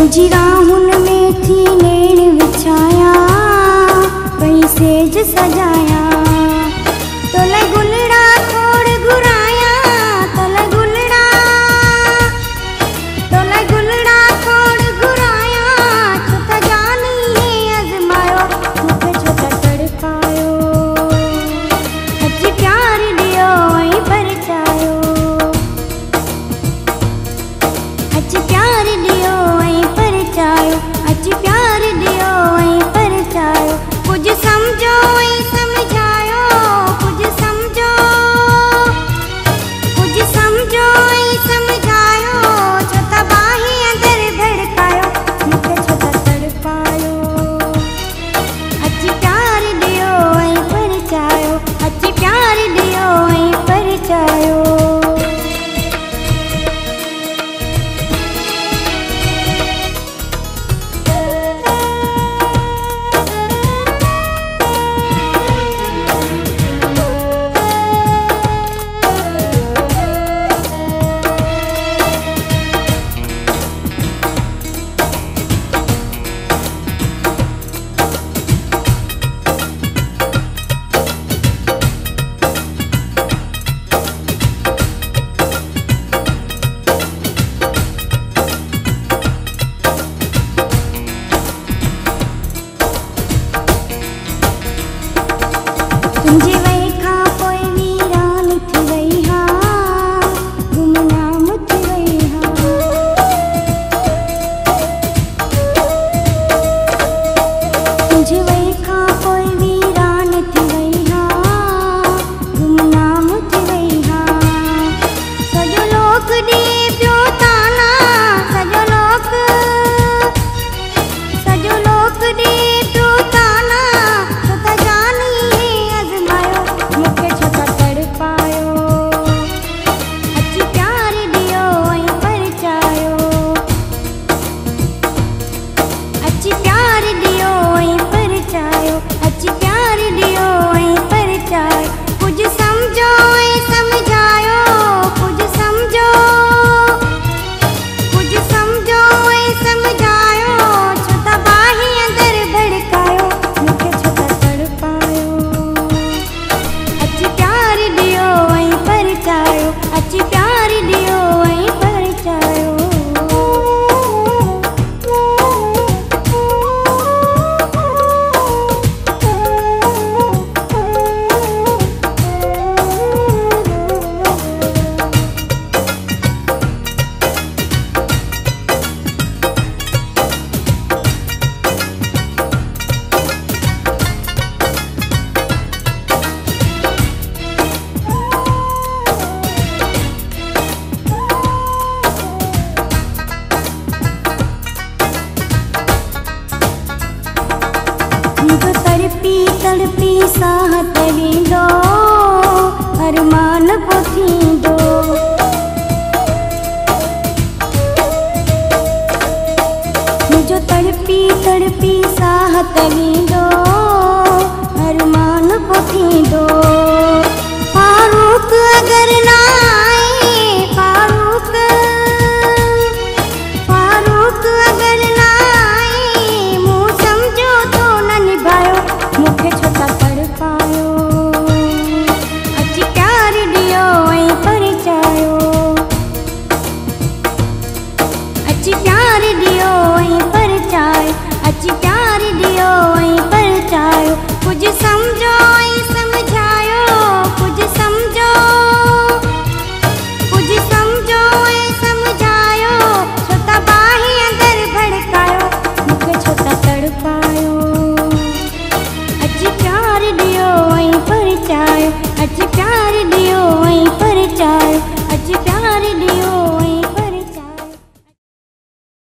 तुझी राहुन में थी नेण विछाया, कहीं सेज सजाया, तोले गुलड़ा खोड़ घुराया, तोले गुलड़ा खोड़ घुराया, छोटा जानी है अजमायो, मुझे छोटा तड़पायो, अजी प्यार दियो ऐं परचायो, अजी प्यार दियो ऐं परचायो, अजी प्यार दियो ऐं परचायो, कुछ समझो ऐं समझायो, कुछ समझो ऐं समझायो, छोटा बाही अंदर धड़कायो, मुझे छोटा तड़पायो, अजी प्यार दियो ऐं परचायो, अजी प्यार दियो ऐं परचायो। तुंहिंजे वई खां पोइ वीरान थी वई हा, गुमनाम थी वई हा, तुंहिंजे वई खां पोइ वीरान थी वई हा, गुमनाम थी वई हा, सॼो लोक ॾे पियो ताना, सॼो लोक ॾे पियो ताना, छोटा जानी है अजमायो, मुझे छोटा तड़पायो, अजी प्यार दियो ऐं परचायो, अजी प्यार दियो ऐं परचायो, अजी प्यार दियो ऐं परचायो, कुछ समझो ऐं समझायो, कुछ समझो ऐं समझायो, छोटा बाही अंदर भड़कायो, मुझे छोटा तड़पायो, अजी प्यार दियो ऐं परचायो, अजी प्यार दियो ऐं परचायो। मुझो तड़पी तड़पी साह तवींदो, अरमान पो थींदो, मुझो तड़पी तड़पी साह तवींदो,